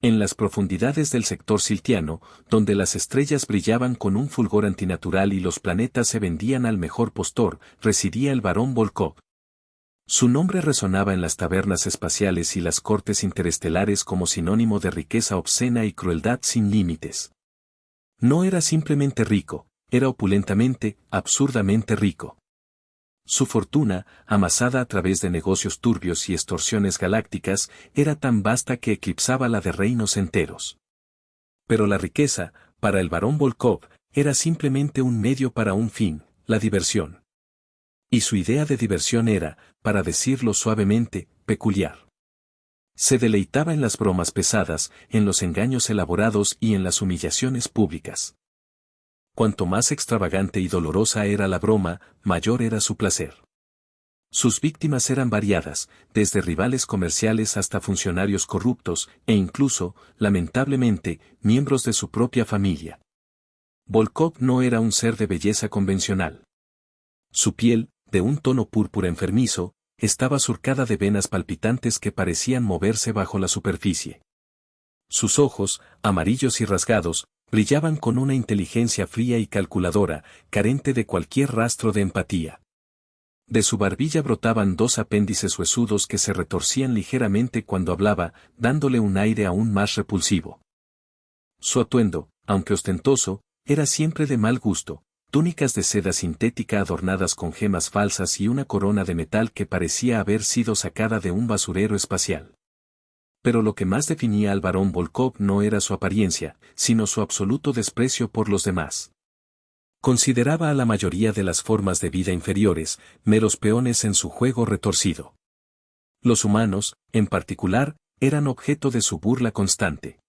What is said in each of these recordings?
En las profundidades del sector siltiano, donde las estrellas brillaban con un fulgor antinatural y los planetas se vendían al mejor postor, residía el barón Volkov. Su nombre resonaba en las tabernas espaciales y las cortes interestelares como sinónimo de riqueza obscena y crueldad sin límites. No era simplemente rico, era opulentamente, absurdamente rico. Su fortuna, amasada a través de negocios turbios y extorsiones galácticas, era tan vasta que eclipsaba la de reinos enteros. Pero la riqueza, para el barón Volkov, era simplemente un medio para un fin, la diversión. Y su idea de diversión era, para decirlo suavemente, peculiar. Se deleitaba en las bromas pesadas, en los engaños elaborados y en las humillaciones públicas. Cuanto más extravagante y dolorosa era la broma, mayor era su placer. Sus víctimas eran variadas, desde rivales comerciales hasta funcionarios corruptos, e incluso, lamentablemente, miembros de su propia familia. Volkov no era un ser de belleza convencional. Su piel, de un tono púrpura enfermizo, estaba surcada de venas palpitantes que parecían moverse bajo la superficie. Sus ojos, amarillos y rasgados, brillaban con una inteligencia fría y calculadora, carente de cualquier rastro de empatía. De su barbilla brotaban dos apéndices huesudos que se retorcían ligeramente cuando hablaba, dándole un aire aún más repulsivo. Su atuendo, aunque ostentoso, era siempre de mal gusto, túnicas de seda sintética adornadas con gemas falsas y una corona de metal que parecía haber sido sacada de un basurero espacial. Pero lo que más definía al barón Volkov no era su apariencia, sino su absoluto desprecio por los demás. Consideraba a la mayoría de las formas de vida inferiores, meros peones en su juego retorcido. Los humanos, en particular, eran objeto de su burla constante.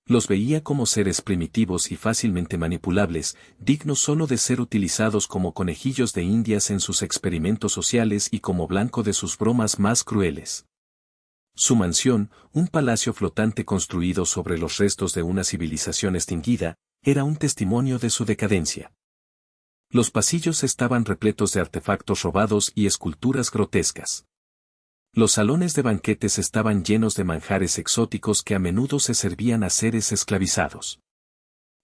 Los veía como seres primitivos y fácilmente manipulables, dignos solo de ser utilizados como conejillos de indias en sus experimentos sociales y como blanco de sus bromas más crueles. Su mansión, un palacio flotante construido sobre los restos de una civilización extinguida, era un testimonio de su decadencia. Los pasillos estaban repletos de artefactos robados y esculturas grotescas. Los salones de banquetes estaban llenos de manjares exóticos que a menudo se servían a seres esclavizados.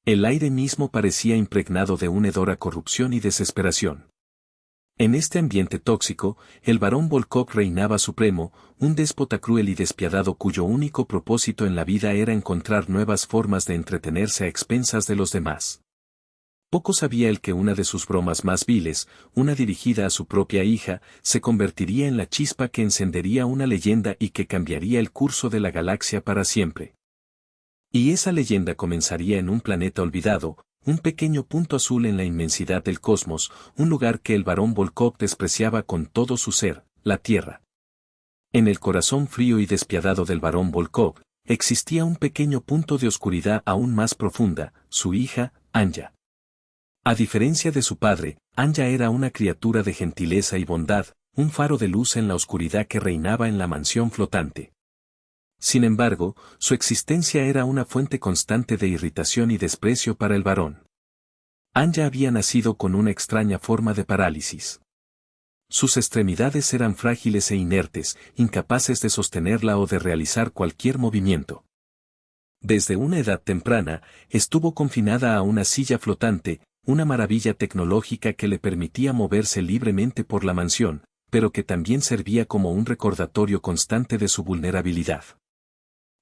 El aire mismo parecía impregnado de un hedor a corrupción y desesperación. En este ambiente tóxico, el barón Volkov reinaba supremo, un déspota cruel y despiadado cuyo único propósito en la vida era encontrar nuevas formas de entretenerse a expensas de los demás. Poco sabía él que una de sus bromas más viles, una dirigida a su propia hija, se convertiría en la chispa que encendería una leyenda y que cambiaría el curso de la galaxia para siempre. Y esa leyenda comenzaría en un planeta olvidado, un pequeño punto azul en la inmensidad del cosmos, un lugar que el barón Volkov despreciaba con todo su ser, la Tierra. En el corazón frío y despiadado del barón Volkov, existía un pequeño punto de oscuridad aún más profunda, su hija, Anya. A diferencia de su padre, Anya era una criatura de gentileza y bondad, un faro de luz en la oscuridad que reinaba en la mansión flotante. Sin embargo, su existencia era una fuente constante de irritación y desprecio para el barón. Anya había nacido con una extraña forma de parálisis. Sus extremidades eran frágiles e inertes, incapaces de sostenerla o de realizar cualquier movimiento. Desde una edad temprana, estuvo confinada a una silla flotante, una maravilla tecnológica que le permitía moverse libremente por la mansión, pero que también servía como un recordatorio constante de su vulnerabilidad.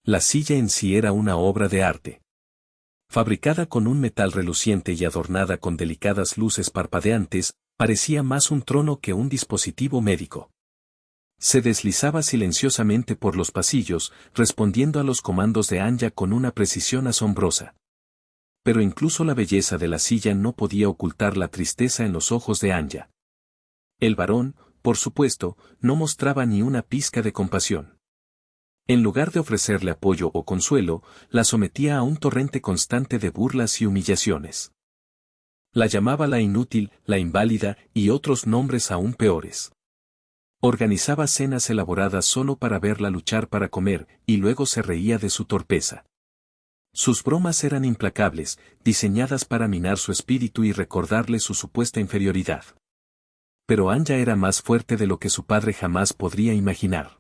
La silla en sí era una obra de arte. Fabricada con un metal reluciente y adornada con delicadas luces parpadeantes, parecía más un trono que un dispositivo médico. Se deslizaba silenciosamente por los pasillos, respondiendo a los comandos de Anya con una precisión asombrosa. Pero incluso la belleza de la silla no podía ocultar la tristeza en los ojos de Anya. El varón, por supuesto, no mostraba ni una pizca de compasión. En lugar de ofrecerle apoyo o consuelo, la sometía a un torrente constante de burlas y humillaciones. La llamaba la inútil, la inválida y otros nombres aún peores. Organizaba cenas elaboradas solo para verla luchar para comer, y luego se reía de su torpeza. Sus bromas eran implacables, diseñadas para minar su espíritu y recordarle su supuesta inferioridad. Pero Anya era más fuerte de lo que su padre jamás podría imaginar.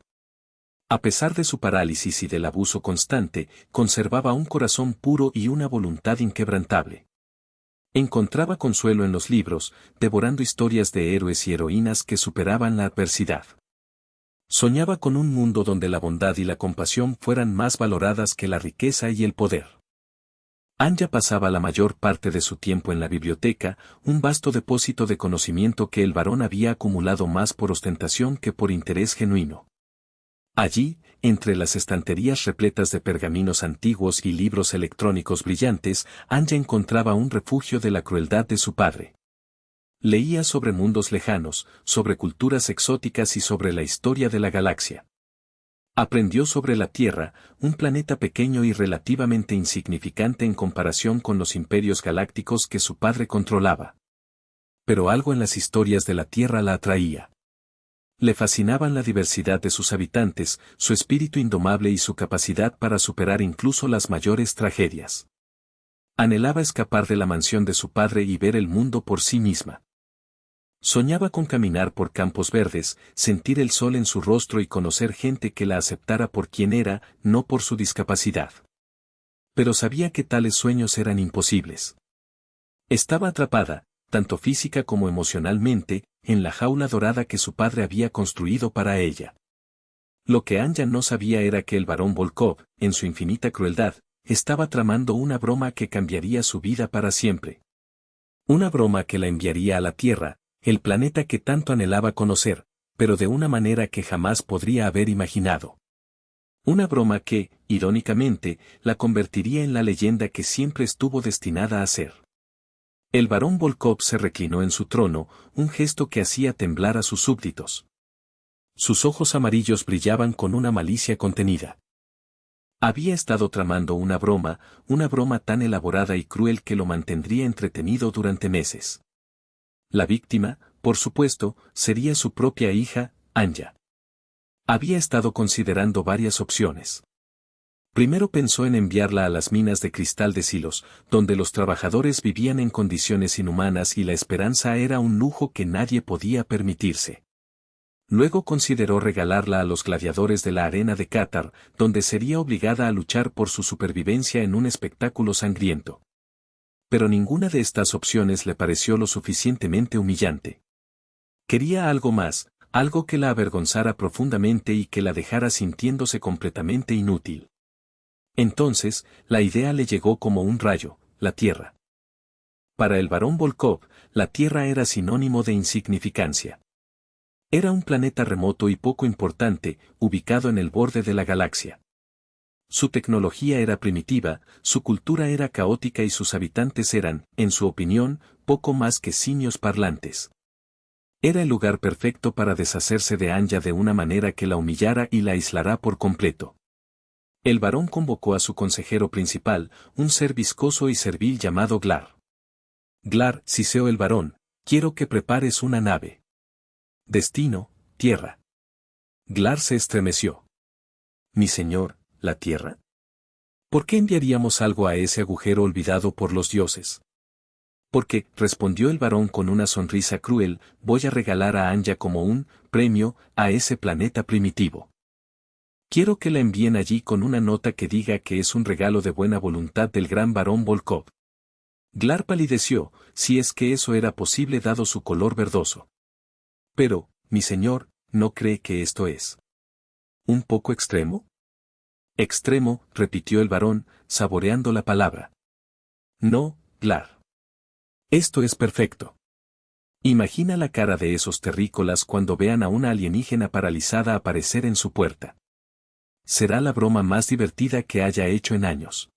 A pesar de su parálisis y del abuso constante, conservaba un corazón puro y una voluntad inquebrantable. Encontraba consuelo en los libros, devorando historias de héroes y heroínas que superaban la adversidad. Soñaba con un mundo donde la bondad y la compasión fueran más valoradas que la riqueza y el poder. Anya pasaba la mayor parte de su tiempo en la biblioteca, un vasto depósito de conocimiento que el varón había acumulado más por ostentación que por interés genuino. Allí, entre las estanterías repletas de pergaminos antiguos y libros electrónicos brillantes, Anya encontraba un refugio de la crueldad de su padre. Leía sobre mundos lejanos, sobre culturas exóticas y sobre la historia de la galaxia. Aprendió sobre la Tierra, un planeta pequeño y relativamente insignificante en comparación con los imperios galácticos que su padre controlaba. Pero algo en las historias de la Tierra la atraía. Le fascinaban la diversidad de sus habitantes, su espíritu indomable y su capacidad para superar incluso las mayores tragedias. Anhelaba escapar de la mansión de su padre y ver el mundo por sí misma. Soñaba con caminar por campos verdes, sentir el sol en su rostro y conocer gente que la aceptara por quien era, no por su discapacidad. Pero sabía que tales sueños eran imposibles. Estaba atrapada, tanto física como emocionalmente, en la jaula dorada que su padre había construido para ella. Lo que Anya no sabía era que el barón Volkov, en su infinita crueldad, estaba tramando una broma que cambiaría su vida para siempre. Una broma que la enviaría a la Tierra, el planeta que tanto anhelaba conocer, pero de una manera que jamás podría haber imaginado. Una broma que, irónicamente, la convertiría en la leyenda que siempre estuvo destinada a ser. El barón Volkov se reclinó en su trono, un gesto que hacía temblar a sus súbditos. Sus ojos amarillos brillaban con una malicia contenida. Había estado tramando una broma tan elaborada y cruel que lo mantendría entretenido durante meses. La víctima, por supuesto, sería su propia hija, Anya. Había estado considerando varias opciones. Primero pensó en enviarla a las minas de cristal de Silos, donde los trabajadores vivían en condiciones inhumanas y la esperanza era un lujo que nadie podía permitirse. Luego consideró regalarla a los gladiadores de la arena de Qatar, donde sería obligada a luchar por su supervivencia en un espectáculo sangriento. Pero ninguna de estas opciones le pareció lo suficientemente humillante. Quería algo más, algo que la avergonzara profundamente y que la dejara sintiéndose completamente inútil. Entonces, la idea le llegó como un rayo, la Tierra. Para el barón Volkov, la Tierra era sinónimo de insignificancia. Era un planeta remoto y poco importante, ubicado en el borde de la galaxia. Su tecnología era primitiva, su cultura era caótica y sus habitantes eran, en su opinión, poco más que simios parlantes. Era el lugar perfecto para deshacerse de Anya de una manera que la humillara y la aislará por completo. El barón convocó a su consejero principal, un ser viscoso y servil llamado Glar. Glar, siseó el barón, quiero que prepares una nave. Destino, Tierra. Glar se estremeció. Mi señor, ¿la Tierra? ¿Por qué enviaríamos algo a ese agujero olvidado por los dioses? Porque, respondió el varón con una sonrisa cruel, voy a regalar a Anya como un premio a ese planeta primitivo. Quiero que la envíen allí con una nota que diga que es un regalo de buena voluntad del gran barón Volkov. Glar palideció, si es que eso era posible dado su color verdoso. Pero, mi señor, ¿no cree que esto es un poco extremo? Extremo, repitió el varón, saboreando la palabra. No, Glar. Esto es perfecto. Imagina la cara de esos terrícolas cuando vean a una alienígena paralizada aparecer en su puerta. Será la broma más divertida que haya hecho en años.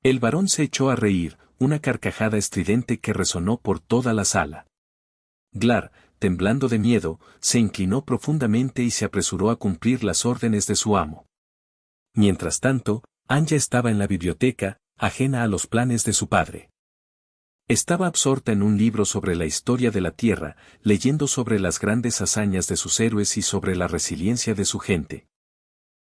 El varón se echó a reír, una carcajada estridente que resonó por toda la sala. Glar, temblando de miedo, se inclinó profundamente y se apresuró a cumplir las órdenes de su amo. Mientras tanto, Anya estaba en la biblioteca, ajena a los planes de su padre. Estaba absorta en un libro sobre la historia de la Tierra, leyendo sobre las grandes hazañas de sus héroes y sobre la resiliencia de su gente.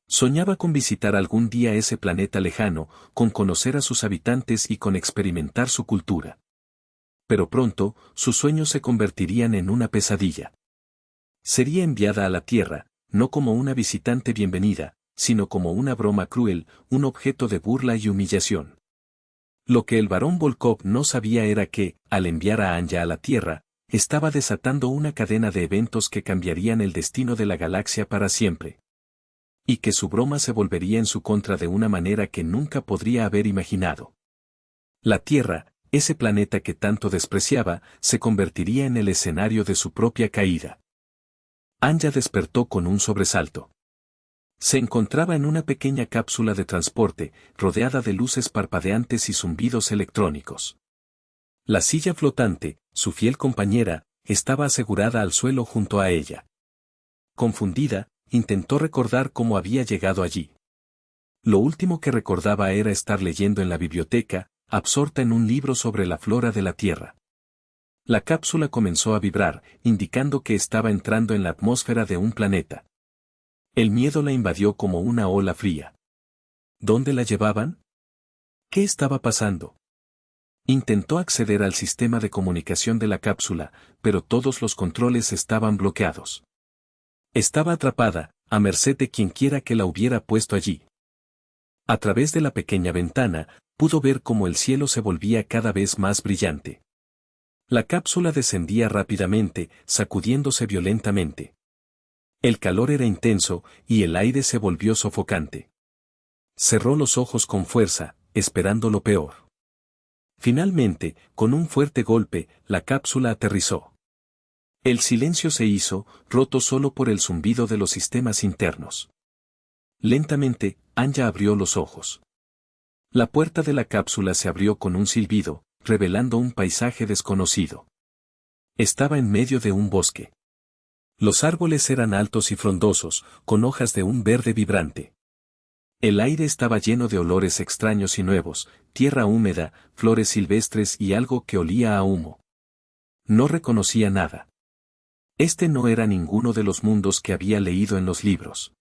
Soñaba con visitar algún día ese planeta lejano, con conocer a sus habitantes y con experimentar su cultura. Pero pronto, sus sueños se convertirían en una pesadilla. Sería enviada a la Tierra, no como una visitante bienvenida, sino como una broma cruel, un objeto de burla y humillación. Lo que el barón Volkov no sabía era que, al enviar a Anya a la Tierra, estaba desatando una cadena de eventos que cambiarían el destino de la galaxia para siempre. Y que su broma se volvería en su contra de una manera que nunca podría haber imaginado. La Tierra, ese planeta que tanto despreciaba, se convertiría en el escenario de su propia caída. Anya despertó con un sobresalto. Se encontraba en una pequeña cápsula de transporte, rodeada de luces parpadeantes y zumbidos electrónicos. La silla flotante, su fiel compañera, estaba asegurada al suelo junto a ella. Confundida, intentó recordar cómo había llegado allí. Lo último que recordaba era estar leyendo en la biblioteca, absorta en un libro sobre la flora de la Tierra. La cápsula comenzó a vibrar, indicando que estaba entrando en la atmósfera de un planeta. El miedo la invadió como una ola fría. ¿Dónde la llevaban? ¿Qué estaba pasando? Intentó acceder al sistema de comunicación de la cápsula, pero todos los controles estaban bloqueados. Estaba atrapada, a merced de quienquiera que la hubiera puesto allí. A través de la pequeña ventana, pudo ver cómo el cielo se volvía cada vez más brillante. La cápsula descendía rápidamente, sacudiéndose violentamente. El calor era intenso, y el aire se volvió sofocante. Cerró los ojos con fuerza, esperando lo peor. Finalmente, con un fuerte golpe, la cápsula aterrizó. El silencio se hizo, roto solo por el zumbido de los sistemas internos. Lentamente, Anya abrió los ojos. La puerta de la cápsula se abrió con un silbido, revelando un paisaje desconocido. Estaba en medio de un bosque. Los árboles eran altos y frondosos, con hojas de un verde vibrante. El aire estaba lleno de olores extraños y nuevos, tierra húmeda, flores silvestres y algo que olía a humo. No reconocía nada. Este no era ninguno de los mundos que había leído en los libros.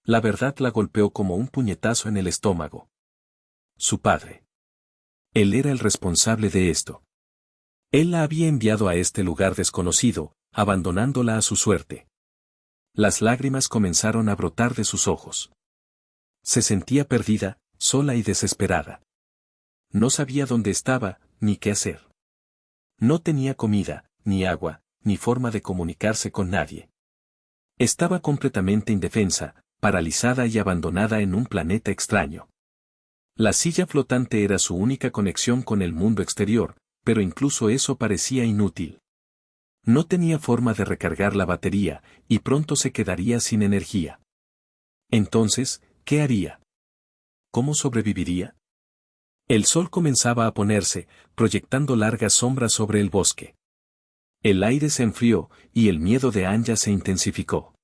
La verdad la golpeó como un puñetazo en el estómago. Su padre. Él era el responsable de esto. Él la había enviado a este lugar desconocido, abandonándola a su suerte. Las lágrimas comenzaron a brotar de sus ojos. Se sentía perdida, sola y desesperada. No sabía dónde estaba, ni qué hacer. No tenía comida, ni agua, ni forma de comunicarse con nadie. Estaba completamente indefensa, paralizada y abandonada en un planeta extraño. La silla flotante era su única conexión con el mundo exterior, pero incluso eso parecía inútil. No tenía forma de recargar la batería, y pronto se quedaría sin energía. Entonces, ¿qué haría? ¿Cómo sobreviviría? El sol comenzaba a ponerse, proyectando largas sombras sobre el bosque. El aire se enfrió, y el miedo de Anya se intensificó.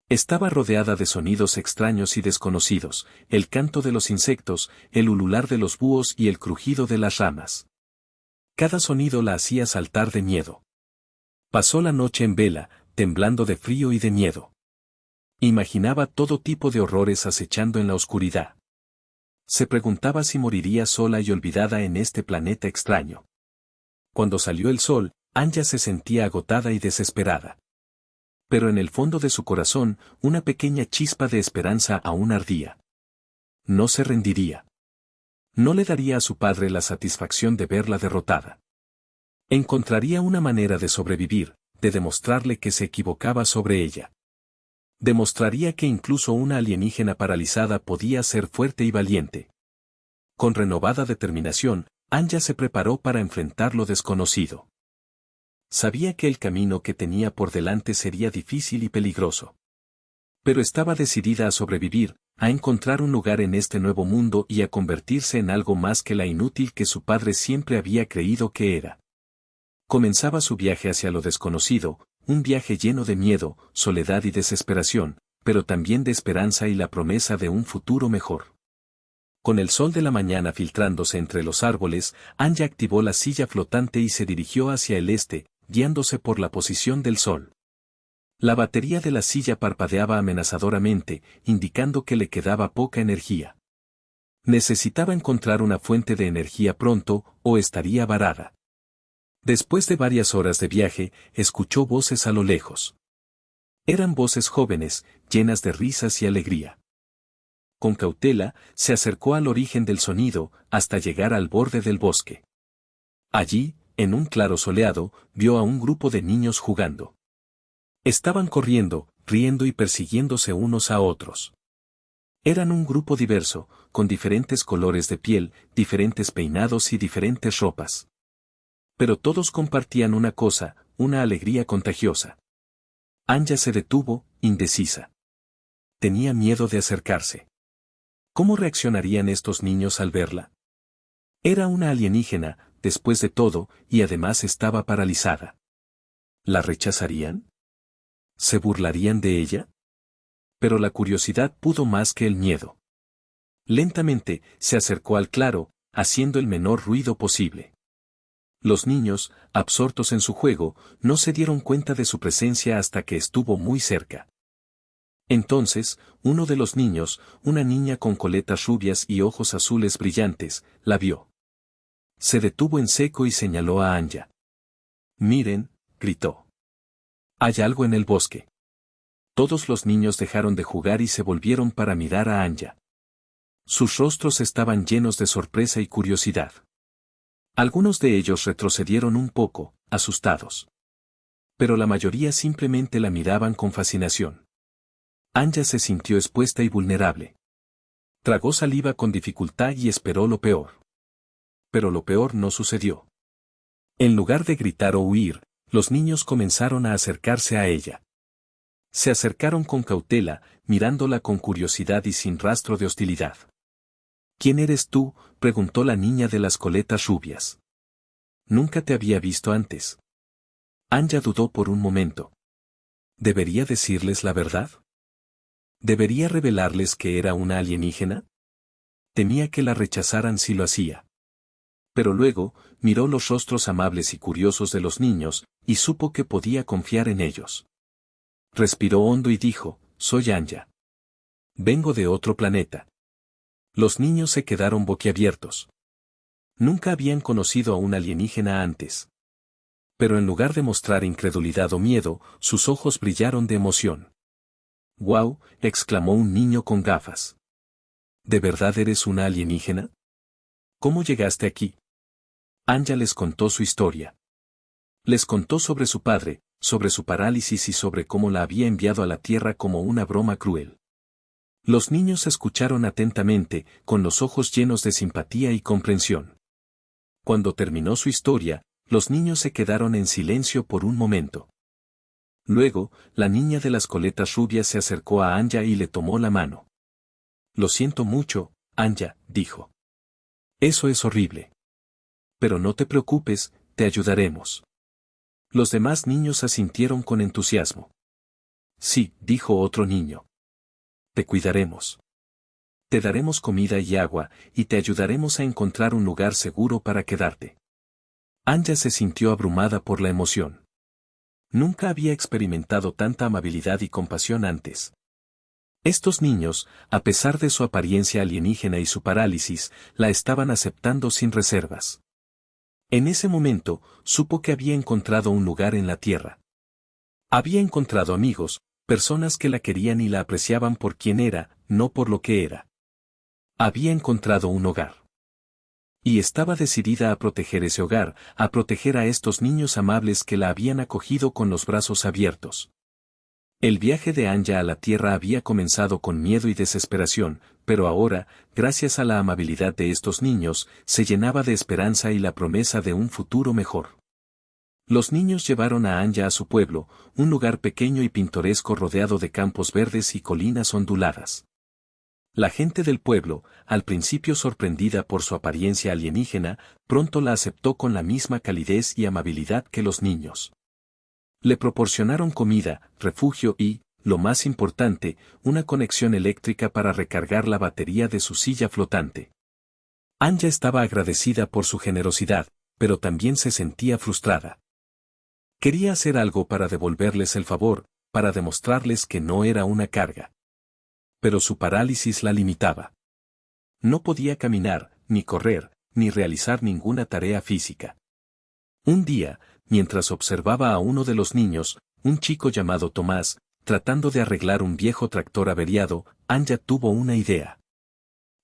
Estaba rodeada de sonidos extraños y desconocidos, el canto de los insectos, el ulular de los búhos y el crujido de las ramas. Cada sonido la hacía saltar de miedo. Pasó la noche en vela, temblando de frío y de miedo. Imaginaba todo tipo de horrores acechando en la oscuridad. Se preguntaba si moriría sola y olvidada en este planeta extraño. Cuando salió el sol, Anya se sentía agotada y desesperada. Pero en el fondo de su corazón, una pequeña chispa de esperanza aún ardía. No se rendiría. No le daría a su padre la satisfacción de verla derrotada. Encontraría una manera de sobrevivir, de demostrarle que se equivocaba sobre ella. Demostraría que incluso una alienígena paralizada podía ser fuerte y valiente. Con renovada determinación, Anya se preparó para enfrentar lo desconocido. Sabía que el camino que tenía por delante sería difícil y peligroso. Pero estaba decidida a sobrevivir, a encontrar un lugar en este nuevo mundo y a convertirse en algo más que la inútil que su padre siempre había creído que era. Comenzaba su viaje hacia lo desconocido, un viaje lleno de miedo, soledad y desesperación, pero también de esperanza y la promesa de un futuro mejor. Con el sol de la mañana filtrándose entre los árboles, Anya activó la silla flotante y se dirigió hacia el este, guiándose por la posición del sol. La batería de la silla parpadeaba amenazadoramente, indicando que le quedaba poca energía. Necesitaba encontrar una fuente de energía pronto, o estaría varada. Después de varias horas de viaje, escuchó voces a lo lejos. Eran voces jóvenes, llenas de risas y alegría. Con cautela, se acercó al origen del sonido, hasta llegar al borde del bosque. Allí, en un claro soleado, vio a un grupo de niños jugando. Estaban corriendo, riendo y persiguiéndose unos a otros. Eran un grupo diverso, con diferentes colores de piel, diferentes peinados y diferentes ropas. Pero todos compartían una cosa, una alegría contagiosa. Anya se detuvo, indecisa. Tenía miedo de acercarse. ¿Cómo reaccionarían estos niños al verla? Era una alienígena, después de todo, y además estaba paralizada. ¿La rechazarían? ¿Se burlarían de ella? Pero la curiosidad pudo más que el miedo. Lentamente, se acercó al claro, haciendo el menor ruido posible. Los niños, absortos en su juego, no se dieron cuenta de su presencia hasta que estuvo muy cerca. Entonces, uno de los niños, una niña con coletas rubias y ojos azules brillantes, la vio. Se detuvo en seco y señaló a Anya. «Miren», gritó. «Hay algo en el bosque». Todos los niños dejaron de jugar y se volvieron para mirar a Anya. Sus rostros estaban llenos de sorpresa y curiosidad. Algunos de ellos retrocedieron un poco, asustados. Pero la mayoría simplemente la miraban con fascinación. Anya se sintió expuesta y vulnerable. Tragó saliva con dificultad y esperó lo peor. Pero lo peor no sucedió. En lugar de gritar o huir, los niños comenzaron a acercarse a ella. Se acercaron con cautela, mirándola con curiosidad y sin rastro de hostilidad. «¿Quién eres tú?», preguntó la niña de las coletas rubias. «Nunca te había visto antes». Anya dudó por un momento. ¿Debería decirles la verdad? ¿Debería revelarles que era una alienígena? Temía que la rechazaran si lo hacía. Pero luego, miró los rostros amables y curiosos de los niños, y supo que podía confiar en ellos. Respiró hondo y dijo: «Soy Anya. Vengo de otro planeta». Los niños se quedaron boquiabiertos. Nunca habían conocido a un alienígena antes. Pero en lugar de mostrar incredulidad o miedo, sus ojos brillaron de emoción. «¡Guau!», exclamó un niño con gafas. «¿De verdad eres una alienígena? ¿Cómo llegaste aquí?». Anya les contó su historia. Les contó sobre su padre, sobre su parálisis y sobre cómo la había enviado a la Tierra como una broma cruel. Los niños escucharon atentamente, con los ojos llenos de simpatía y comprensión. Cuando terminó su historia, los niños se quedaron en silencio por un momento. Luego, la niña de las coletas rubias se acercó a Anya y le tomó la mano. «Lo siento mucho, Anya», dijo. «Eso es horrible. Pero no te preocupes, te ayudaremos». Los demás niños asintieron con entusiasmo. «Sí», dijo otro niño. «Te cuidaremos. Te daremos comida y agua, y te ayudaremos a encontrar un lugar seguro para quedarte». Anya se sintió abrumada por la emoción. Nunca había experimentado tanta amabilidad y compasión antes. Estos niños, a pesar de su apariencia alienígena y su parálisis, la estaban aceptando sin reservas. En ese momento, supo que había encontrado un lugar en la Tierra. Había encontrado amigos, personas que la querían y la apreciaban por quien era, no por lo que era. Había encontrado un hogar. Y estaba decidida a proteger ese hogar, a proteger a estos niños amables que la habían acogido con los brazos abiertos. El viaje de Anya a la Tierra había comenzado con miedo y desesperación, pero ahora, gracias a la amabilidad de estos niños, se llenaba de esperanza y la promesa de un futuro mejor. Los niños llevaron a Anya a su pueblo, un lugar pequeño y pintoresco rodeado de campos verdes y colinas onduladas. La gente del pueblo, al principio sorprendida por su apariencia alienígena, pronto la aceptó con la misma calidez y amabilidad que los niños. Le proporcionaron comida, refugio y, lo más importante, una conexión eléctrica para recargar la batería de su silla flotante. Anya estaba agradecida por su generosidad, pero también se sentía frustrada. Quería hacer algo para devolverles el favor, para demostrarles que no era una carga. Pero su parálisis la limitaba. No podía caminar, ni correr, ni realizar ninguna tarea física. Un día, mientras observaba a uno de los niños, un chico llamado Tomás, tratando de arreglar un viejo tractor averiado, Anja tuvo una idea.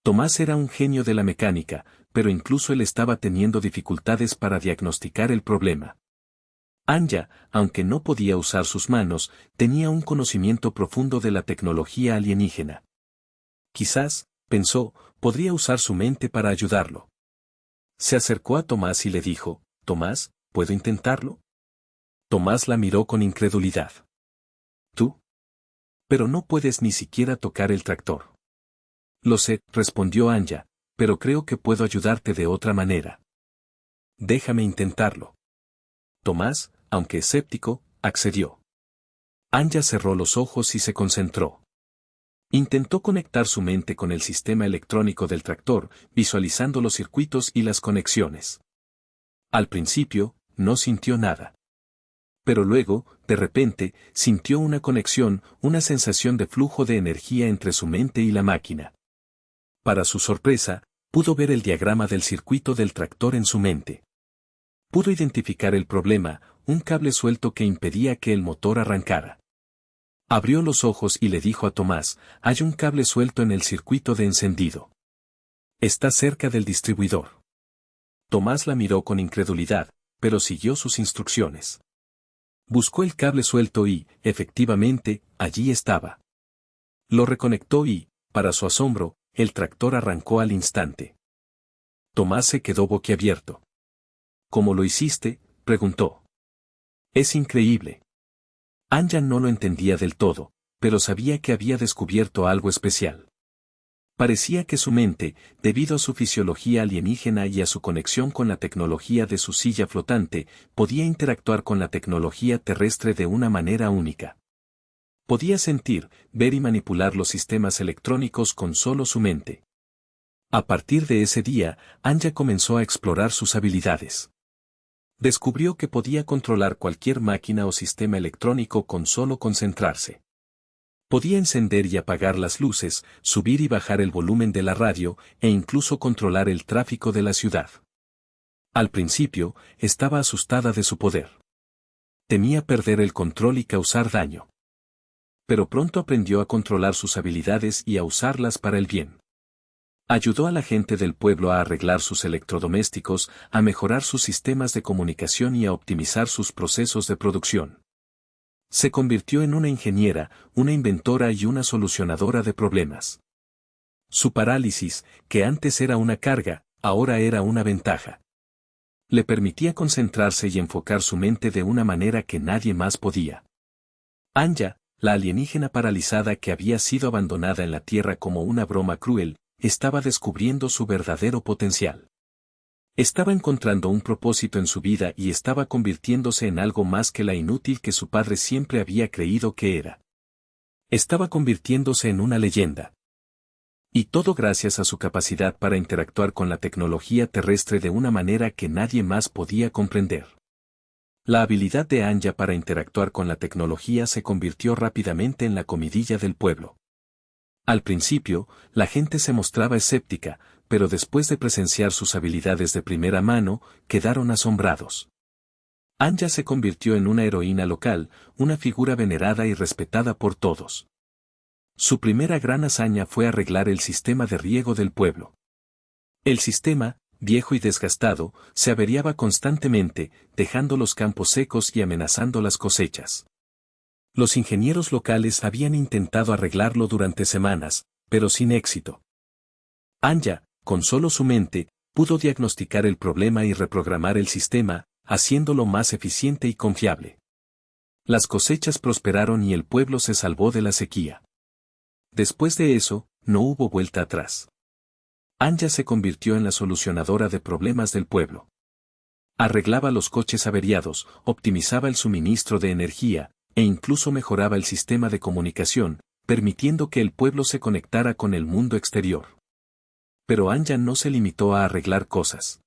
Tomás era un genio de la mecánica, pero incluso él estaba teniendo dificultades para diagnosticar el problema. Anja, aunque no podía usar sus manos, tenía un conocimiento profundo de la tecnología alienígena. Quizás, pensó, podría usar su mente para ayudarlo. Se acercó a Tomás y le dijo, «Tomás, ¿puedo intentarlo?» Tomás la miró con incredulidad. «¿Tú? Pero no puedes ni siquiera tocar el tractor». «Lo sé», respondió Anja, «pero creo que puedo ayudarte de otra manera». «Déjame intentarlo». Tomás, aunque escéptico, accedió. Anja cerró los ojos y se concentró. Intentó conectar su mente con el sistema electrónico del tractor, visualizando los circuitos y las conexiones. Al principio, no sintió nada. Pero luego, de repente, sintió una conexión, una sensación de flujo de energía entre su mente y la máquina. Para su sorpresa, pudo ver el diagrama del circuito del tractor en su mente. Pudo identificar el problema, un cable suelto que impedía que el motor arrancara. Abrió los ojos y le dijo a Tomás, «Hay un cable suelto en el circuito de encendido. Está cerca del distribuidor». Tomás la miró con incredulidad, pero siguió sus instrucciones. Buscó el cable suelto y, efectivamente, allí estaba. Lo reconectó y, para su asombro, el tractor arrancó al instante. Tomás se quedó boquiabierto. «¿Cómo lo hiciste?», preguntó. «Es increíble». Anja no lo entendía del todo, pero sabía que había descubierto algo especial. Parecía que su mente, debido a su fisiología alienígena y a su conexión con la tecnología de su silla flotante, podía interactuar con la tecnología terrestre de una manera única. Podía sentir, ver y manipular los sistemas electrónicos con solo su mente. A partir de ese día, Anja comenzó a explorar sus habilidades. Descubrió que podía controlar cualquier máquina o sistema electrónico con solo concentrarse. Podía encender y apagar las luces, subir y bajar el volumen de la radio, e incluso controlar el tráfico de la ciudad. Al principio, estaba asustada de su poder. Temía perder el control y causar daño. Pero pronto aprendió a controlar sus habilidades y a usarlas para el bien. Ayudó a la gente del pueblo a arreglar sus electrodomésticos, a mejorar sus sistemas de comunicación y a optimizar sus procesos de producción. Se convirtió en una ingeniera, una inventora y una solucionadora de problemas. Su parálisis, que antes era una carga, ahora era una ventaja. Le permitía concentrarse y enfocar su mente de una manera que nadie más podía. Anja, la alienígena paralizada que había sido abandonada en la Tierra como una broma cruel, estaba descubriendo su verdadero potencial. Estaba encontrando un propósito en su vida y estaba convirtiéndose en algo más que la inútil que su padre siempre había creído que era. Estaba convirtiéndose en una leyenda. Y todo gracias a su capacidad para interactuar con la tecnología terrestre de una manera que nadie más podía comprender. La habilidad de Anja para interactuar con la tecnología se convirtió rápidamente en la comidilla del pueblo. Al principio, la gente se mostraba escéptica, pero después de presenciar sus habilidades de primera mano, quedaron asombrados. Anja se convirtió en una heroína local, una figura venerada y respetada por todos. Su primera gran hazaña fue arreglar el sistema de riego del pueblo. El sistema, viejo y desgastado, se averiaba constantemente, dejando los campos secos y amenazando las cosechas. Los ingenieros locales habían intentado arreglarlo durante semanas, pero sin éxito. Anja, con solo su mente, pudo diagnosticar el problema y reprogramar el sistema, haciéndolo más eficiente y confiable. Las cosechas prosperaron y el pueblo se salvó de la sequía. Después de eso, no hubo vuelta atrás. Anja se convirtió en la solucionadora de problemas del pueblo. Arreglaba los coches averiados, optimizaba el suministro de energía, e incluso mejoraba el sistema de comunicación, permitiendo que el pueblo se conectara con el mundo exterior. Pero Anja no se limitó a arreglar cosas.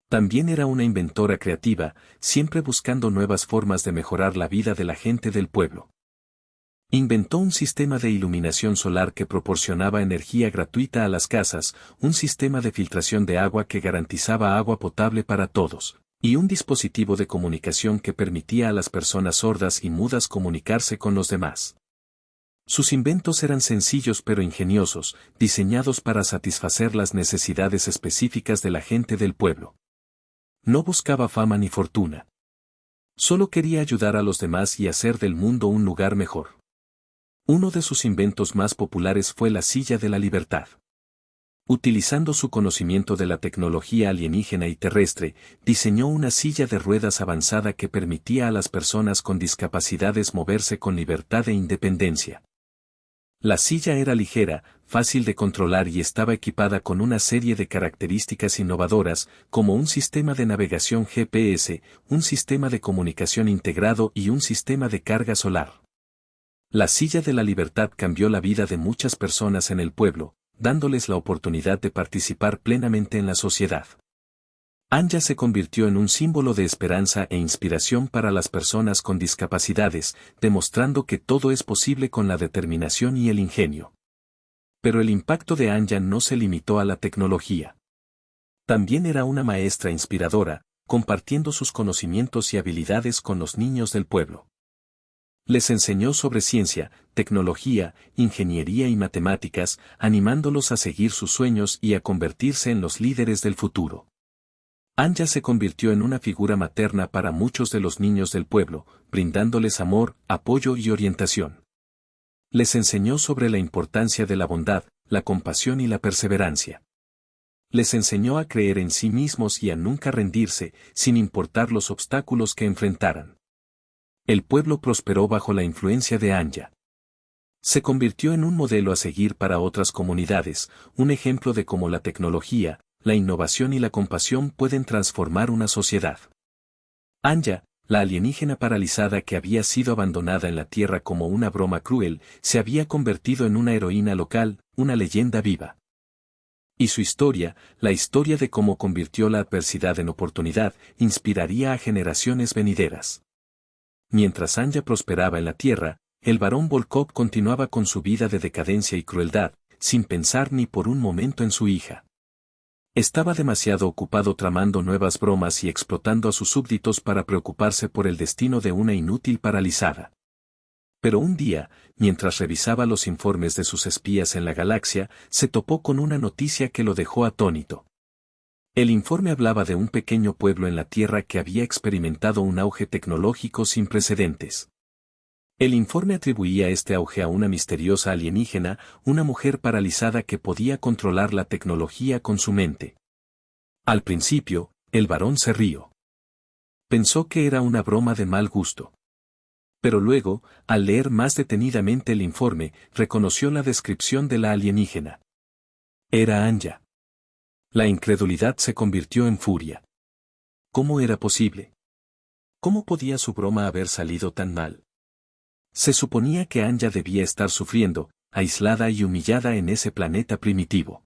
También era una inventora creativa, siempre buscando nuevas formas de mejorar la vida de la gente del pueblo. Inventó un sistema de iluminación solar que proporcionaba energía gratuita a las casas, un sistema de filtración de agua que garantizaba agua potable para todos, Y un dispositivo de comunicación que permitía a las personas sordas y mudas comunicarse con los demás. Sus inventos eran sencillos pero ingeniosos, diseñados para satisfacer las necesidades específicas de la gente del pueblo. No buscaba fama ni fortuna. Solo quería ayudar a los demás y hacer del mundo un lugar mejor. Uno de sus inventos más populares fue la silla de la libertad. Utilizando su conocimiento de la tecnología alienígena y terrestre, diseñó una silla de ruedas avanzada que permitía a las personas con discapacidades moverse con libertad e independencia. La silla era ligera, fácil de controlar y estaba equipada con una serie de características innovadoras, como un sistema de navegación GPS, un sistema de comunicación integrado y un sistema de carga solar. La silla de la libertad cambió la vida de muchas personas en el pueblo, dándoles la oportunidad de participar plenamente en la sociedad. Anja se convirtió en un símbolo de esperanza e inspiración para las personas con discapacidades, demostrando que todo es posible con la determinación y el ingenio. Pero el impacto de Anja no se limitó a la tecnología. También era una maestra inspiradora, compartiendo sus conocimientos y habilidades con los niños del pueblo. Les enseñó sobre ciencia, tecnología, ingeniería y matemáticas, animándolos a seguir sus sueños y a convertirse en los líderes del futuro. Anja se convirtió en una figura materna para muchos de los niños del pueblo, brindándoles amor, apoyo y orientación. Les enseñó sobre la importancia de la bondad, la compasión y la perseverancia. Les enseñó a creer en sí mismos y a nunca rendirse, sin importar los obstáculos que enfrentaran. El pueblo prosperó bajo la influencia de Anja. Se convirtió en un modelo a seguir para otras comunidades, un ejemplo de cómo la tecnología, la innovación y la compasión pueden transformar una sociedad. Anja, la alienígena paralizada que había sido abandonada en la Tierra como una broma cruel, se había convertido en una heroína local, una leyenda viva. Y su historia, la historia de cómo convirtió la adversidad en oportunidad, inspiraría a generaciones venideras. Mientras Anja prosperaba en la Tierra, el barón Volkov continuaba con su vida de decadencia y crueldad, sin pensar ni por un momento en su hija. Estaba demasiado ocupado tramando nuevas bromas y explotando a sus súbditos para preocuparse por el destino de una inútil paralizada. Pero un día, mientras revisaba los informes de sus espías en la galaxia, se topó con una noticia que lo dejó atónito. El informe hablaba de un pequeño pueblo en la Tierra que había experimentado un auge tecnológico sin precedentes. El informe atribuía este auge a una misteriosa alienígena, una mujer paralizada que podía controlar la tecnología con su mente. Al principio, el barón se rió. Pensó que era una broma de mal gusto. Pero luego, al leer más detenidamente el informe, reconoció la descripción de la alienígena. Era Anja. La incredulidad se convirtió en furia. ¿Cómo era posible? ¿Cómo podía su broma haber salido tan mal? Se suponía que Anja debía estar sufriendo, aislada y humillada en ese planeta primitivo.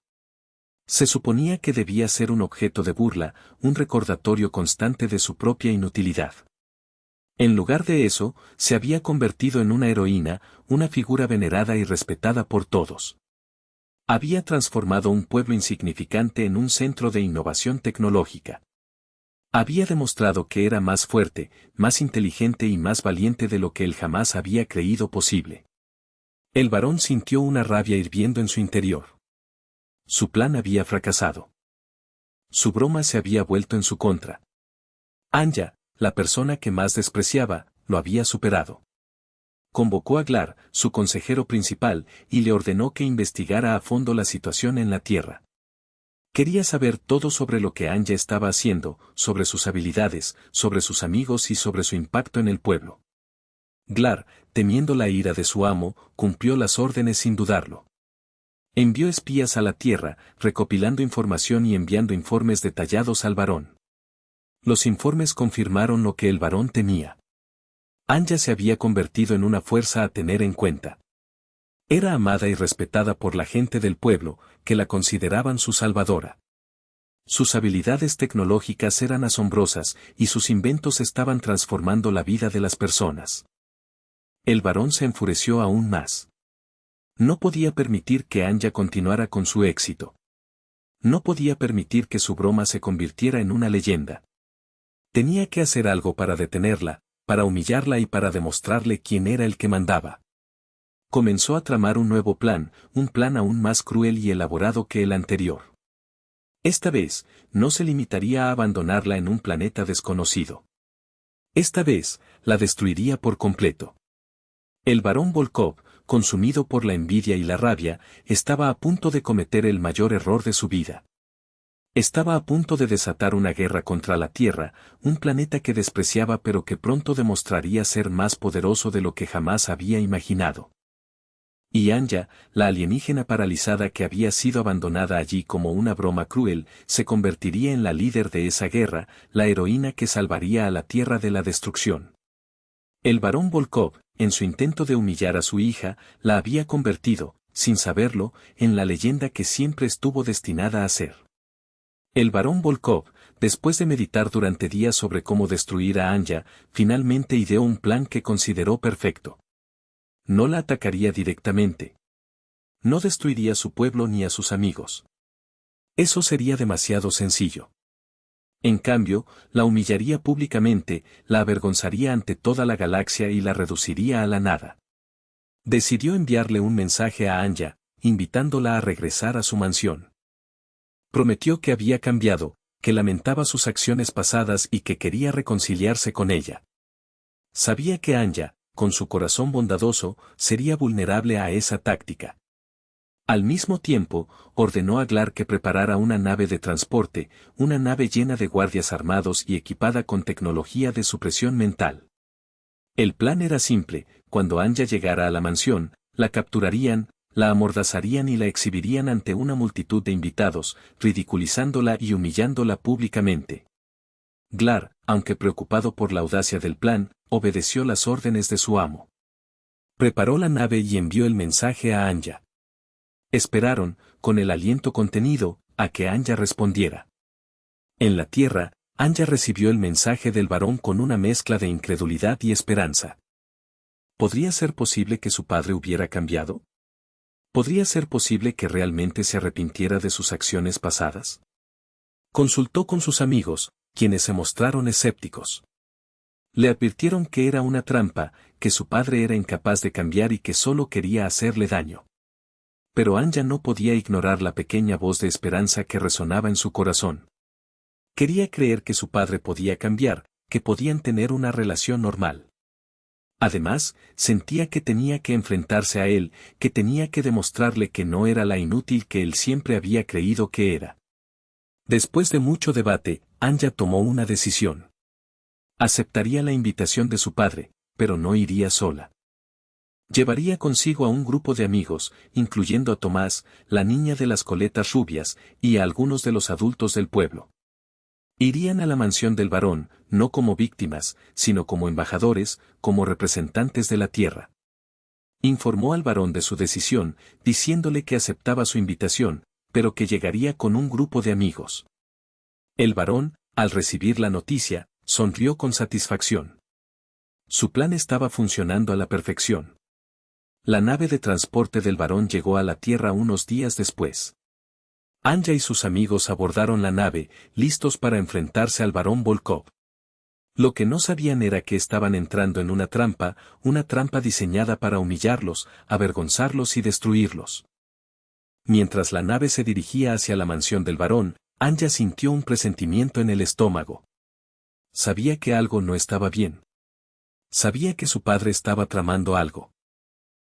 Se suponía que debía ser un objeto de burla, un recordatorio constante de su propia inutilidad. En lugar de eso, se había convertido en una heroína, una figura venerada y respetada por todos. Había transformado un pueblo insignificante en un centro de innovación tecnológica. Había demostrado que era más fuerte, más inteligente y más valiente de lo que él jamás había creído posible. El barón sintió una rabia hirviendo en su interior. Su plan había fracasado. Su broma se había vuelto en su contra. Anja, la persona que más despreciaba, lo había superado. Convocó a Glar, su consejero principal, y le ordenó que investigara a fondo la situación en la Tierra. Quería saber todo sobre lo que Anja estaba haciendo, sobre sus habilidades, sobre sus amigos y sobre su impacto en el pueblo. Glar, temiendo la ira de su amo, cumplió las órdenes sin dudarlo. Envió espías a la Tierra, recopilando información y enviando informes detallados al barón. Los informes confirmaron lo que el barón temía. Anja se había convertido en una fuerza a tener en cuenta. Era amada y respetada por la gente del pueblo, que la consideraban su salvadora. Sus habilidades tecnológicas eran asombrosas, y sus inventos estaban transformando la vida de las personas. El barón se enfureció aún más. No podía permitir que Anja continuara con su éxito. No podía permitir que su broma se convirtiera en una leyenda. Tenía que hacer algo para detenerla, para humillarla y para demostrarle quién era el que mandaba. Comenzó a tramar un nuevo plan, un plan aún más cruel y elaborado que el anterior. Esta vez, no se limitaría a abandonarla en un planeta desconocido. Esta vez, la destruiría por completo. El barón Volkov, consumido por la envidia y la rabia, estaba a punto de cometer el mayor error de su vida. Estaba a punto de desatar una guerra contra la Tierra, un planeta que despreciaba pero que pronto demostraría ser más poderoso de lo que jamás había imaginado. Y Anya, la alienígena paralizada que había sido abandonada allí como una broma cruel, se convertiría en la líder de esa guerra, la heroína que salvaría a la Tierra de la destrucción. El barón Volkov, en su intento de humillar a su hija, la había convertido, sin saberlo, en la leyenda que siempre estuvo destinada a ser. El barón Volkov, después de meditar durante días sobre cómo destruir a Anya, finalmente ideó un plan que consideró perfecto. No la atacaría directamente. No destruiría su pueblo ni a sus amigos. Eso sería demasiado sencillo. En cambio, la humillaría públicamente, la avergonzaría ante toda la galaxia y la reduciría a la nada. Decidió enviarle un mensaje a Anya, invitándola a regresar a su mansión. Prometió que había cambiado, que lamentaba sus acciones pasadas y que quería reconciliarse con ella. Sabía que Anya, con su corazón bondadoso, sería vulnerable a esa táctica. Al mismo tiempo, ordenó a Glar que preparara una nave de transporte, una nave llena de guardias armados y equipada con tecnología de supresión mental. El plan era simple: cuando Anya llegara a la mansión, la capturarían, la amordazarían y la exhibirían ante una multitud de invitados, ridiculizándola y humillándola públicamente. Glar, aunque preocupado por la audacia del plan, obedeció las órdenes de su amo. Preparó la nave y envió el mensaje a Anya. Esperaron, con el aliento contenido, a que Anya respondiera. En la Tierra, Anya recibió el mensaje del varón con una mezcla de incredulidad y esperanza. ¿Podría ser posible que su padre hubiera cambiado? ¿Podría ser posible que realmente se arrepintiera de sus acciones pasadas? Consultó con sus amigos, quienes se mostraron escépticos. Le advirtieron que era una trampa, que su padre era incapaz de cambiar y que solo quería hacerle daño. Pero Anya no podía ignorar la pequeña voz de esperanza que resonaba en su corazón. Quería creer que su padre podía cambiar, que podían tener una relación normal. Además, sentía que tenía que enfrentarse a él, que tenía que demostrarle que no era la inútil que él siempre había creído que era. Después de mucho debate, Anya tomó una decisión. Aceptaría la invitación de su padre, pero no iría sola. Llevaría consigo a un grupo de amigos, incluyendo a Tomás, la niña de las coletas rubias, y a algunos de los adultos del pueblo. Irían a la mansión del varón, no como víctimas, sino como embajadores, como representantes de la tierra. Informó al varón de su decisión, diciéndole que aceptaba su invitación, pero que llegaría con un grupo de amigos. El varón, al recibir la noticia, sonrió con satisfacción. Su plan estaba funcionando a la perfección. La nave de transporte del varón llegó a la Tierra unos días después. Anya y sus amigos abordaron la nave, listos para enfrentarse al barón Volkov. Lo que no sabían era que estaban entrando en una trampa diseñada para humillarlos, avergonzarlos y destruirlos. Mientras la nave se dirigía hacia la mansión del varón, Anya sintió un presentimiento en el estómago. Sabía que algo no estaba bien. Sabía que su padre estaba tramando algo.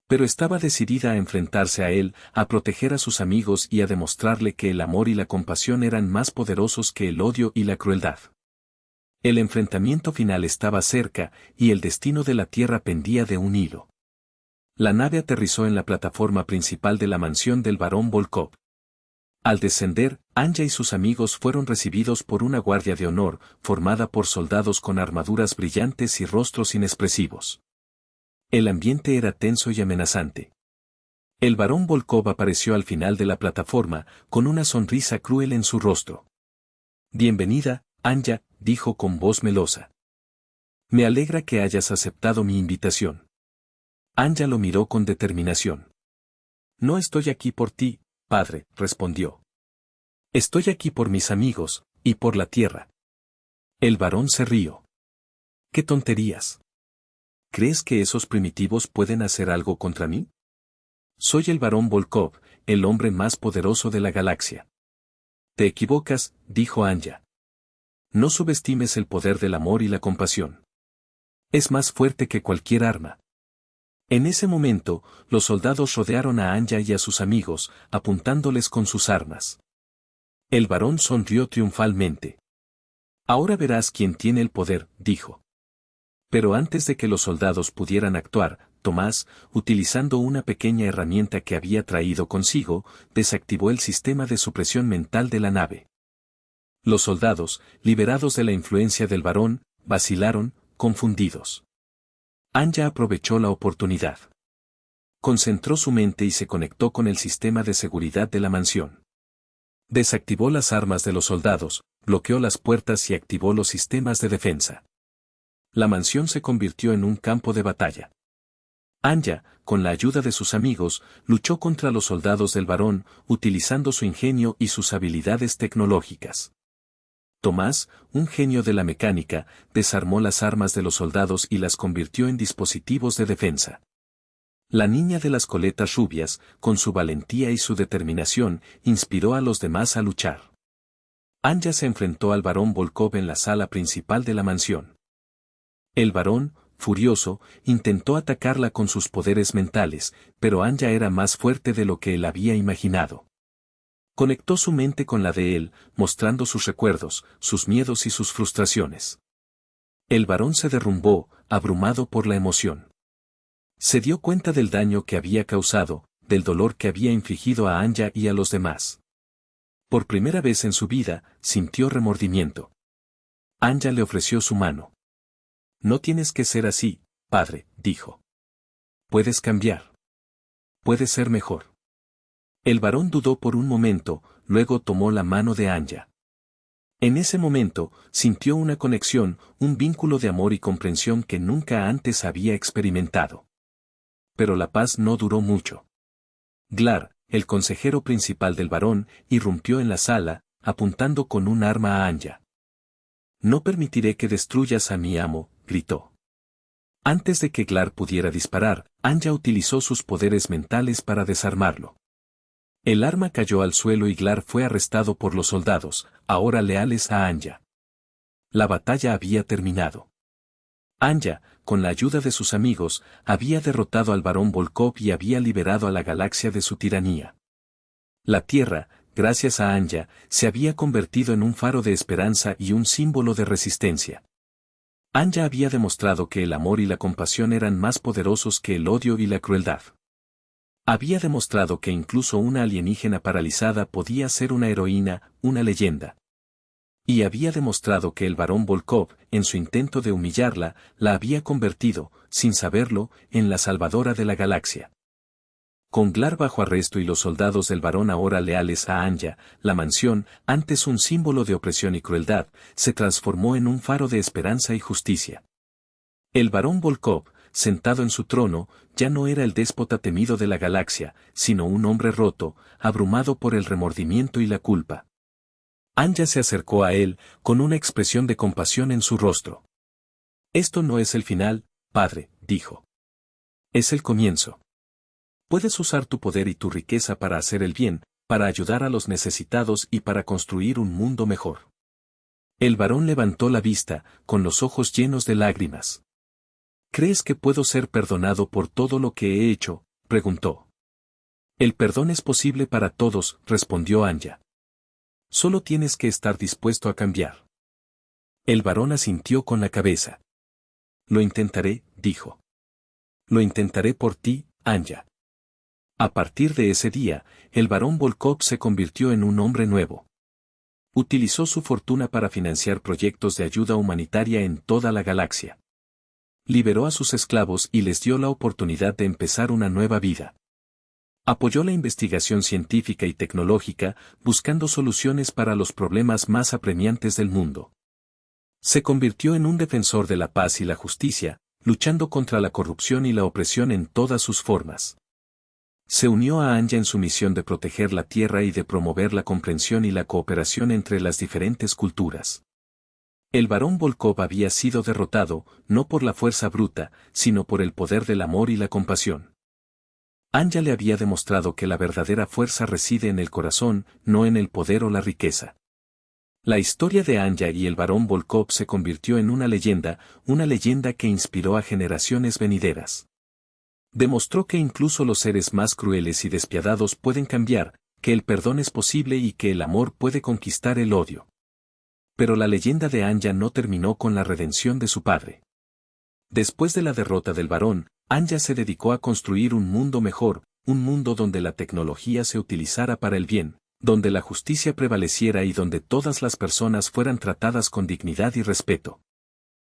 Pero estaba decidida a enfrentarse a él, a proteger a sus amigos y a demostrarle que el amor y la compasión eran más poderosos que el odio y la crueldad. El enfrentamiento final estaba cerca, y el destino de la Tierra pendía de un hilo. La nave aterrizó en la plataforma principal de la mansión del barón Volkov. Al descender, Anya y sus amigos fueron recibidos por una guardia de honor, formada por soldados con armaduras brillantes y rostros inexpresivos. El ambiente era tenso y amenazante. El barón Volkov apareció al final de la plataforma, con una sonrisa cruel en su rostro. «Bienvenida, Anya», dijo con voz melosa. «Me alegra que hayas aceptado mi invitación». Anya lo miró con determinación. «No estoy aquí por ti, padre», respondió. «Estoy aquí por mis amigos, y por la tierra». El varón se rió. ¡Qué tonterías! ¿Crees que esos primitivos pueden hacer algo contra mí? Soy el barón Volkov, el hombre más poderoso de la galaxia. Te equivocas, dijo Anya. No subestimes el poder del amor y la compasión. Es más fuerte que cualquier arma. En ese momento, los soldados rodearon a Anya y a sus amigos, apuntándoles con sus armas. El varón sonrió triunfalmente. Ahora verás quién tiene el poder, dijo. Pero antes de que los soldados pudieran actuar, Tomás, utilizando una pequeña herramienta que había traído consigo, desactivó el sistema de supresión mental de la nave. Los soldados, liberados de la influencia del varón, vacilaron, confundidos. Anya aprovechó la oportunidad. Concentró su mente y se conectó con el sistema de seguridad de la mansión. Desactivó las armas de los soldados, bloqueó las puertas y activó los sistemas de defensa. La mansión se convirtió en un campo de batalla. Anya, con la ayuda de sus amigos, luchó contra los soldados del varón, utilizando su ingenio y sus habilidades tecnológicas. Tomás, un genio de la mecánica, desarmó las armas de los soldados y las convirtió en dispositivos de defensa. La niña de las coletas rubias, con su valentía y su determinación, inspiró a los demás a luchar. Anya se enfrentó al barón Volkov en la sala principal de la mansión. El varón, furioso, intentó atacarla con sus poderes mentales, pero Anya era más fuerte de lo que él había imaginado. Conectó su mente con la de él, mostrando sus recuerdos, sus miedos y sus frustraciones. El varón se derrumbó, abrumado por la emoción. Se dio cuenta del daño que había causado, del dolor que había infligido a Anya y a los demás. Por primera vez en su vida, sintió remordimiento. Anya le ofreció su mano. No tienes que ser así, padre, dijo. Puedes cambiar. Puedes ser mejor. El varón dudó por un momento, luego tomó la mano de Anya. En ese momento, sintió una conexión, un vínculo de amor y comprensión que nunca antes había experimentado. Pero la paz no duró mucho. Glar, el consejero principal del varón, irrumpió en la sala, apuntando con un arma a Anya. No permitiré que destruyas a mi amo, gritó. Antes de que Glar pudiera disparar, Anya utilizó sus poderes mentales para desarmarlo. El arma cayó al suelo y Glar fue arrestado por los soldados, ahora leales a Anya. La batalla había terminado. Anya, con la ayuda de sus amigos, había derrotado al barón Volkov y había liberado a la galaxia de su tiranía. La Tierra, gracias a Anya, se había convertido en un faro de esperanza y un símbolo de resistencia. Anya había demostrado que el amor y la compasión eran más poderosos que el odio y la crueldad. Había demostrado que incluso una alienígena paralizada podía ser una heroína, una leyenda. Y había demostrado que el barón Volkov, en su intento de humillarla, la había convertido, sin saberlo, en la salvadora de la galaxia. Con Glar bajo arresto y los soldados del varón ahora leales a Anya, la mansión, antes un símbolo de opresión y crueldad, se transformó en un faro de esperanza y justicia. El barón Volkov, sentado en su trono, ya no era el déspota temido de la galaxia, sino un hombre roto, abrumado por el remordimiento y la culpa. Anya se acercó a él, con una expresión de compasión en su rostro. Esto no es el final, padre, dijo. Es el comienzo. Puedes usar tu poder y tu riqueza para hacer el bien, para ayudar a los necesitados y para construir un mundo mejor. El varón levantó la vista, con los ojos llenos de lágrimas. ¿Crees que puedo ser perdonado por todo lo que he hecho?, preguntó. El perdón es posible para todos, respondió Anya. Solo tienes que estar dispuesto a cambiar. El varón asintió con la cabeza. Lo intentaré, dijo. Lo intentaré por ti, Anya. A partir de ese día, el barón Volkov se convirtió en un hombre nuevo. Utilizó su fortuna para financiar proyectos de ayuda humanitaria en toda la galaxia. Liberó a sus esclavos y les dio la oportunidad de empezar una nueva vida. Apoyó la investigación científica y tecnológica, buscando soluciones para los problemas más apremiantes del mundo. Se convirtió en un defensor de la paz y la justicia, luchando contra la corrupción y la opresión en todas sus formas. Se unió a Anya en su misión de proteger la Tierra y de promover la comprensión y la cooperación entre las diferentes culturas. El barón Volkov había sido derrotado, no por la fuerza bruta, sino por el poder del amor y la compasión. Anja le había demostrado que la verdadera fuerza reside en el corazón, no en el poder o la riqueza. La historia de Anja y el barón Volkov se convirtió en una leyenda que inspiró a generaciones venideras. Demostró que incluso los seres más crueles y despiadados pueden cambiar, que el perdón es posible y que el amor puede conquistar el odio. Pero la leyenda de Anja no terminó con la redención de su padre. Después de la derrota del barón, Anja se dedicó a construir un mundo mejor, un mundo donde la tecnología se utilizara para el bien, donde la justicia prevaleciera y donde todas las personas fueran tratadas con dignidad y respeto.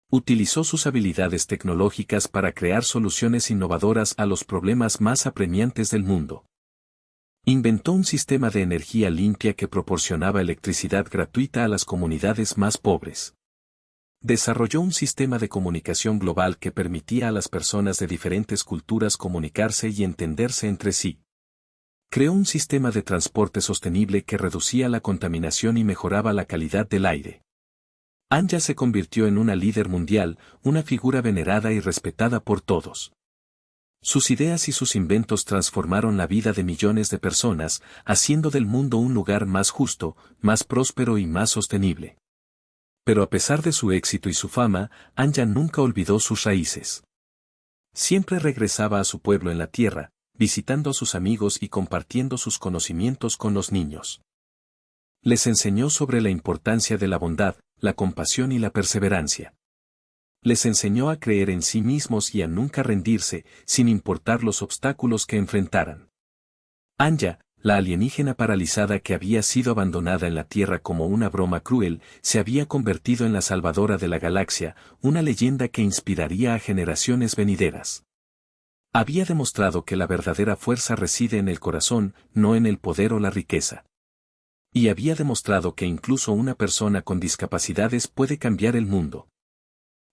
Utilizó sus habilidades tecnológicas para crear soluciones innovadoras a los problemas más apremiantes del mundo. Inventó un sistema de energía limpia que proporcionaba electricidad gratuita a las comunidades más pobres. Desarrolló un sistema de comunicación global que permitía a las personas de diferentes culturas comunicarse y entenderse entre sí. Creó un sistema de transporte sostenible que reducía la contaminación y mejoraba la calidad del aire. Anja se convirtió en una líder mundial, una figura venerada y respetada por todos. Sus ideas y sus inventos transformaron la vida de millones de personas, haciendo del mundo un lugar más justo, más próspero y más sostenible. Pero a pesar de su éxito y su fama, Anja nunca olvidó sus raíces. Siempre regresaba a su pueblo en la tierra, visitando a sus amigos y compartiendo sus conocimientos con los niños. Les enseñó sobre la importancia de la bondad, la compasión y la perseverancia. Les enseñó a creer en sí mismos y a nunca rendirse, sin importar los obstáculos que enfrentaran. Anja, la alienígena paralizada que había sido abandonada en la Tierra como una broma cruel, se había convertido en la salvadora de la galaxia, una leyenda que inspiraría a generaciones venideras. Había demostrado que la verdadera fuerza reside en el corazón, no en el poder o la riqueza. Y había demostrado que incluso una persona con discapacidades puede cambiar el mundo.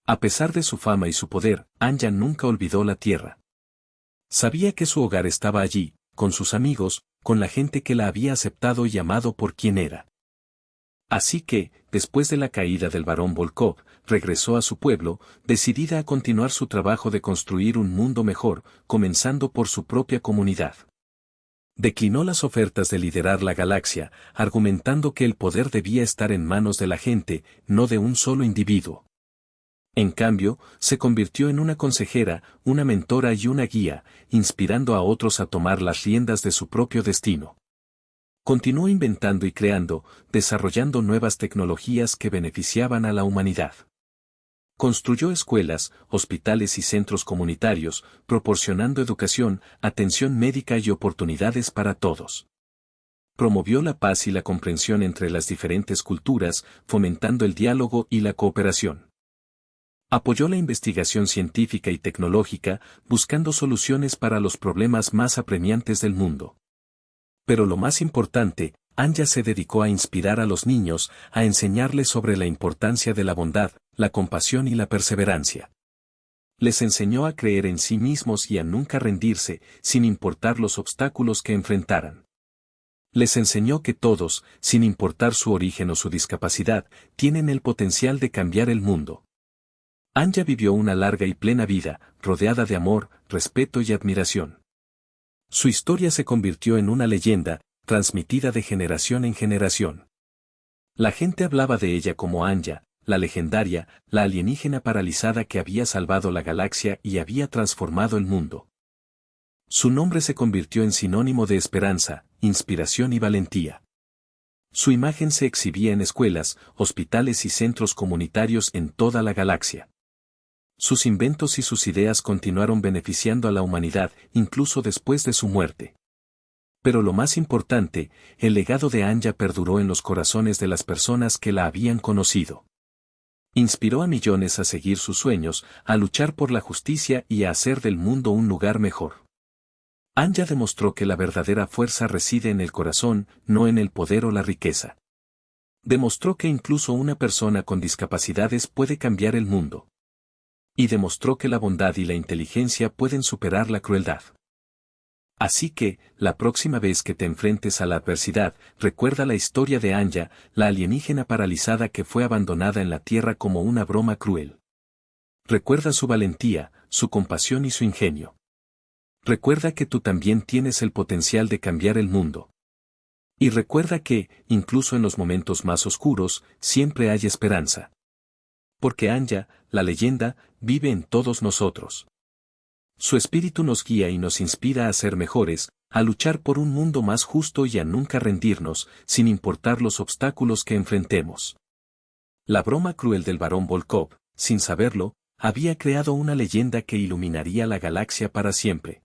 A pesar de su fama y su poder, Anja nunca olvidó la tierra. Sabía que su hogar estaba allí, con sus amigos, con la gente que la había aceptado y amado por quien era. Así que, después de la caída del barón Volkov, regresó a su pueblo, decidida a continuar su trabajo de construir un mundo mejor, comenzando por su propia comunidad. Declinó las ofertas de liderar la galaxia, argumentando que el poder debía estar en manos de la gente, no de un solo individuo. En cambio, se convirtió en una consejera, una mentora y una guía, inspirando a otros a tomar las riendas de su propio destino. Continuó inventando y creando, desarrollando nuevas tecnologías que beneficiaban a la humanidad. Construyó escuelas, hospitales y centros comunitarios, proporcionando educación, atención médica y oportunidades para todos. Promovió la paz y la comprensión entre las diferentes culturas, fomentando el diálogo y la cooperación. Apoyó la investigación científica y tecnológica, buscando soluciones para los problemas más apremiantes del mundo. Pero lo más importante, Anja se dedicó a inspirar a los niños, a enseñarles sobre la importancia de la bondad, la compasión y la perseverancia. Les enseñó a creer en sí mismos y a nunca rendirse, sin importar los obstáculos que enfrentaran. Les enseñó que todos, sin importar su origen o su discapacidad, tienen el potencial de cambiar el mundo. Anja vivió una larga y plena vida, rodeada de amor, respeto y admiración. Su historia se convirtió en una leyenda, transmitida de generación en generación. La gente hablaba de ella como Anja, la legendaria, la alienígena paralizada que había salvado la galaxia y había transformado el mundo. Su nombre se convirtió en sinónimo de esperanza, inspiración y valentía. Su imagen se exhibía en escuelas, hospitales y centros comunitarios en toda la galaxia. Sus inventos y sus ideas continuaron beneficiando a la humanidad, incluso después de su muerte. Pero lo más importante, el legado de Anja perduró en los corazones de las personas que la habían conocido. Inspiró a millones a seguir sus sueños, a luchar por la justicia y a hacer del mundo un lugar mejor. Anja demostró que la verdadera fuerza reside en el corazón, no en el poder o la riqueza. Demostró que incluso una persona con discapacidades puede cambiar el mundo. Y demostró que la bondad y la inteligencia pueden superar la crueldad. Así que, la próxima vez que te enfrentes a la adversidad, recuerda la historia de Anya, la alienígena paralizada que fue abandonada en la Tierra como una broma cruel. Recuerda su valentía, su compasión y su ingenio. Recuerda que tú también tienes el potencial de cambiar el mundo. Y recuerda que, incluso en los momentos más oscuros, siempre hay esperanza. Porque Anya, la leyenda, vive en todos nosotros. Su espíritu nos guía y nos inspira a ser mejores, a luchar por un mundo más justo y a nunca rendirnos, sin importar los obstáculos que enfrentemos. La broma cruel del barón Volkov, sin saberlo, había creado una leyenda que iluminaría la galaxia para siempre.